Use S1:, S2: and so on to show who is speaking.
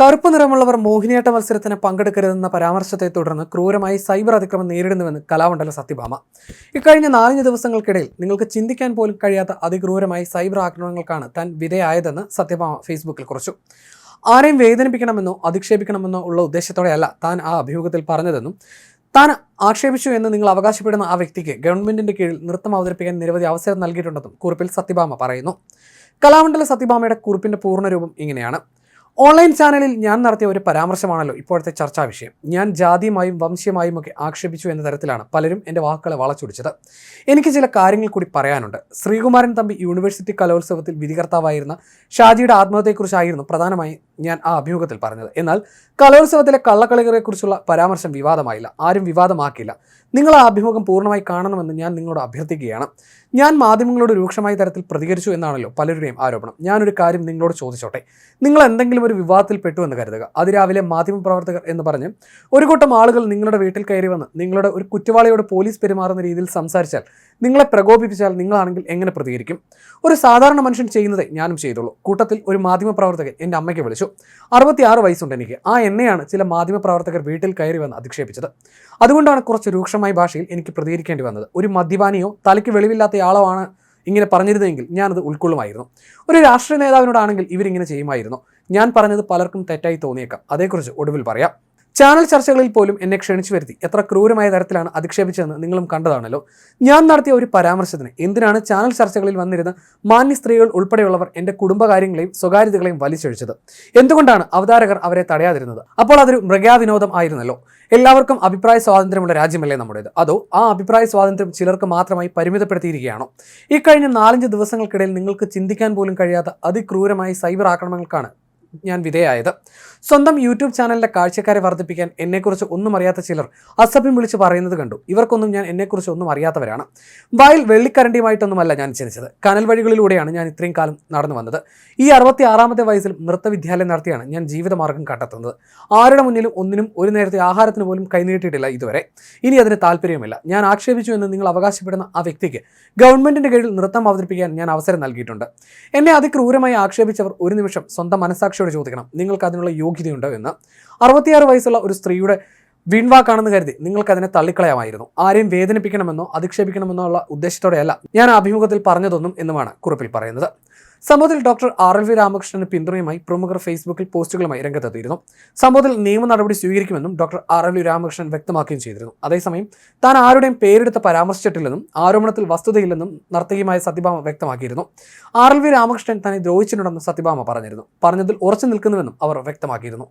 S1: കറുപ്പ് നിറമുള്ളവർ മോഹിനിയാട്ട മത്സരത്തിന് പങ്കെടുക്കരുതെന്ന പരാമർശത്തെ തുടർന്ന് ക്രൂരമായി സൈബർ അതിക്രമം നേരിടുന്നുവെന്ന് കലാമണ്ഡല സത്യഭാമ. ഇക്കഴിഞ്ഞ 4 ദിവസങ്ങൾക്കിടയിൽ നിങ്ങൾക്ക് ചിന്തിക്കാൻ പോലും കഴിയാത്ത അതിക്രൂരമായി സൈബർ ആക്രമണങ്ങൾക്കാണ് താൻ വിധേയായതെന്ന് സത്യഭാമ ഫേസ്ബുക്കിൽ കുറിച്ചു. ആരെയും വേദനിപ്പിക്കണമെന്നോ അധിക്ഷേപിക്കണമെന്നോ ഉള്ള ഉദ്ദേശത്തോടെയല്ല താൻ ആ അഭിമുഖത്തിൽ പറഞ്ഞതെന്നും താൻ ആക്ഷേപിച്ചു എന്ന് നിങ്ങൾ അവകാശപ്പെടുന്ന ആ വ്യക്തിക്ക് ഗവൺമെന്റിന്റെ കീഴിൽ നൃത്തം അവതരിപ്പിക്കാൻ നിരവധി അവസരം നൽകിയിട്ടുണ്ടെന്നും കുറിപ്പിൽ സത്യഭാമ പറയുന്നു. കലാമണ്ഡല സത്യഭാമയുടെ കുറിപ്പിന്റെ പൂർണ്ണരൂപം ഇങ്ങനെയാണ്: ഓൺലൈൻ ചാനലിൽ ഞാൻ നടത്തിയ ഒരു പരാമർശമാണല്ലോ ഇപ്പോഴത്തെ ചർച്ചാ വിഷയം. ഞാൻ ജാതിയുമായും വംശീയമായും ഒക്കെ ആക്ഷേപിച്ചു എന്ന തരത്തിലാണ് പലരും എൻ്റെ വാക്കുകളെ വളച്ചൊടിച്ചത്. എനിക്ക് ചില കാര്യങ്ങൾ കൂടി പറയാനുണ്ട്. ശ്രീകുമാരൻ തമ്പി യൂണിവേഴ്സിറ്റി കലോത്സവത്തിൽ വിധികർത്താവായിരുന്ന ഷാജിയുടെ ആത്മഹത്യയെക്കുറിച്ചായിരുന്നു പ്രധാനമായും ഞാൻ ആ അഭിമുഖത്തിൽ പറഞ്ഞത്. എന്നാൽ കലോത്സവത്തിലെ കള്ളക്കളികളെക്കുറിച്ചുള്ള പരാമർശം വിവാദമായില്ല, ആരും വിവാദമാക്കിയില്ല. നിങ്ങൾ ആ അഭിമുഖം പൂർണ്ണമായി കാണണമെന്ന് ഞാൻ നിങ്ങളോട് അഭ്യർത്ഥിക്കുകയാണ്. ഞാൻ മാധ്യമങ്ങളോട് രൂക്ഷമായ തരത്തിൽ പ്രതികരിച്ചു എന്നാണല്ലോ പലരുടെയും ആരോപണം. ഞാനൊരു കാര്യം നിങ്ങളോട് ചോദിച്ചോട്ടെ. നിങ്ങൾ എന്തെങ്കിലും ഒരു വിവാദത്തിൽ പെട്ടു എന്ന് കരുതുക. അതിരാവിലെ മാധ്യമപ്രവർത്തകർ എന്ന് പറഞ്ഞ് ഒരു കൂട്ടം ആളുകൾ നിങ്ങളുടെ വീട്ടിൽ കയറി വന്ന് നിങ്ങളുടെ ഒരു കുറ്റവാളിയോട് പോലീസ് പെരുമാറുന്ന രീതിയിൽ സംസാരിച്ചാൽ, നിങ്ങളെ പ്രകോപിപ്പിച്ചാൽ നിങ്ങളാണെങ്കിൽ എങ്ങനെ പ്രതികരിക്കും? ഒരു സാധാരണ മനുഷ്യൻ ചെയ്യുന്നതേ ഞാനും ചെയ്തുള്ളൂ. കൂട്ടത്തിൽ ഒരു മാധ്യമപ്രവർത്തകൻ എൻ്റെ അമ്മയ്ക്ക് വിളിച്ചു. 66 വയസ്സുണ്ട് എനിക്ക്. ആ എന്നെയാണ് ചില മാധ്യമപ്രവർത്തകർ വീട്ടിൽ കയറി വന്ന് അധിക്ഷേപിച്ചത്. അതുകൊണ്ടാണ് കുറച്ച് രൂക്ഷമായ ഭാഷയിൽ എനിക്ക് പ്രതികരിക്കേണ്ടി വന്നത്. ഒരു മദ്യപാനിയോ തലയ്ക്ക് വെളിവില്ലാത്തയാളോ ആണ് ഇങ്ങനെ പറഞ്ഞിരുന്നെങ്കിൽ ഞാനത് ഉൾക്കൊള്ളുമായിരുന്നു. ഒരു രാഷ്ട്രീയ നേതാവിനോടാണെങ്കിൽ ഇവരിങ്ങനെ ചെയ്യുമായിരുന്നു. ഞാൻ പറഞ്ഞത് പലർക്കും തെറ്റായി തോന്നിയേക്കാം. അതേക്കുറിച്ച് ഒടുവിൽ പറയാം. ചാനൽ ചർച്ചകളിൽ പോലും എന്നെ ക്ഷണിച്ചു വരുത്തി എത്ര ക്രൂരമായ തരത്തിലാണ് അധിക്ഷേപിച്ചതെന്ന് നിങ്ങളും കണ്ടതാണല്ലോ. ഞാൻ നടത്തിയ ഒരു പരാമർശത്തിന് എന്തിനാണ് ചാനൽ ചർച്ചകളിൽ വന്നിരുന്ന മാന്യ സ്ത്രീകൾ ഉൾപ്പെടെയുള്ളവർ എൻ്റെ കുടുംബകാര്യങ്ങളെയും സ്വകാര്യതകളെയും വലിച്ചൊഴിച്ചത്? എന്തുകൊണ്ടാണ് അവതാരകർ അവരെ തടയാതിരുന്നത്? അപ്പോൾ അതൊരു മൃഗാവിനോദം ആയിരുന്നല്ലോ. എല്ലാവർക്കും അഭിപ്രായ സ്വാതന്ത്ര്യമുള്ള രാജ്യമല്ലേ നമ്മുടേത്? അതോ ആ അഭിപ്രായ സ്വാതന്ത്ര്യം ചിലർക്ക് മാത്രമായി പരിമിതപ്പെടുത്തിയിരിക്കുകയാണോ? ഈ കഴിഞ്ഞ 4-5 ദിവസങ്ങൾക്കിടയിൽ നിങ്ങൾക്ക് ചിന്തിക്കാൻ പോലും കഴിയാത്ത അതിക്രൂരമായ സൈബർ ആക്രമണങ്ങൾക്കാണ് ഞാൻ വിധേയായത്. സ്വന്തം യൂട്യൂബ് ചാനലിലെ കാഴ്ചക്കാരെ വർദ്ധിപ്പിക്കാൻ എന്നെക്കുറിച്ച് ഒന്നും അറിയാത്ത ചിലർ അസഭ്യം വിളിച്ച് പറയുന്നത് കണ്ടു. ഇവർക്കൊന്നും ഞാൻ എന്നെക്കുറിച്ച് ഒന്നും അറിയാത്തവരാണ്. വായിൽ വെള്ളിക്കരണ്ടിയുമായിട്ടൊന്നുമല്ല ഞാൻ ജനിച്ചത്. കനൽ വഴികളിലൂടെയാണ് ഞാൻ ഇത്രയും കാലം നടന്നു വന്നത്. ഈ 66ാമത്തെ വയസ്സിൽ നൃത്തവിദ്യാലയം നടത്തിയാണ് ഞാൻ ജീവിതമാർഗം കണ്ടെത്തുന്നത്. ആരുടെ മുന്നിലും ഒന്നിനും ഒരു നേരത്തെ ആഹാരത്തിന് പോലും കൈനീട്ടിയിട്ടില്ല ഇതുവരെ. ഇനി അതിന് താല്പര്യവുമില്ല. ഞാൻ ആക്ഷേപിച്ചു എന്ന് നിങ്ങൾ അവകാശപ്പെടുന്ന ആ വ്യക്തിക്ക് ഗവൺമെന്റിന്റെ കീഴിൽ നൃത്തം അവതരിപ്പിക്കാൻ ഞാൻ അവസരം നൽകിയിട്ടുണ്ട്. എന്നെ അതിക്രൂരമായി ആക്ഷേപിച്ചവർ ഒരു നിമിഷം സ്വന്തം മനസാക്ഷിയോട് ചോദിക്കണം, നിങ്ങൾക്ക് അതിനുള്ള യോഗ്യതയുണ്ടോ എന്ന്. 66 വയസ്സുള്ള ഒരു സ്ത്രീയുടെ വീൺവാക്കാണെന്ന് കരുതി നിങ്ങൾക്ക് അതിനെ തള്ളിക്കളയാമായിരുന്നു. ആരെയും വേദനിപ്പിക്കണമെന്നോ അധിക്ഷേപിക്കണമെന്നോ ഉള്ള ഉദ്ദേശത്തോടെയല്ല ഞാൻ അഭിമുഖത്തിൽ പറഞ്ഞതൊന്നും എന്നുമാണ് കുറിപ്പിൽ പറയുന്നത്. സംഭവത്തിൽ ഡോക്ടർ RLV രാമകൃഷ്ണന് പിന്തുണയുമായി പ്രമുഖർ ഫേസ്ബുക്കിൽ പോസ്റ്റുകളുമായി രംഗത്തെത്തിയിരുന്നു. സംഭവത്തിൽ നിയമ നടപടി സ്വീകരിക്കുമെന്നും ഡോക്ടർ RLV രാമകൃഷ്ണൻ വ്യക്തമാക്കുകയും ചെയ്തിരുന്നു. അതേസമയം താൻ ആരുടെയും പേരെടുത്ത് പരാമർശിച്ചിട്ടില്ലെന്നും ആരോപണത്തിൽ വസ്തുതയില്ലെന്നും നർത്തകിയുമായ സത്യഭാമ വ്യക്തമാക്കിയിരുന്നു. RLV രാമകൃഷ്ണൻ തന്നെ ദ്രോഹിച്ചിട്ടുണ്ടെന്ന് സത്യഭാമ പറഞ്ഞതിൽ ഉറച്ചു നിൽക്കുന്നുവെന്നും അവർ വ്യക്തമാക്കിയിരുന്നു.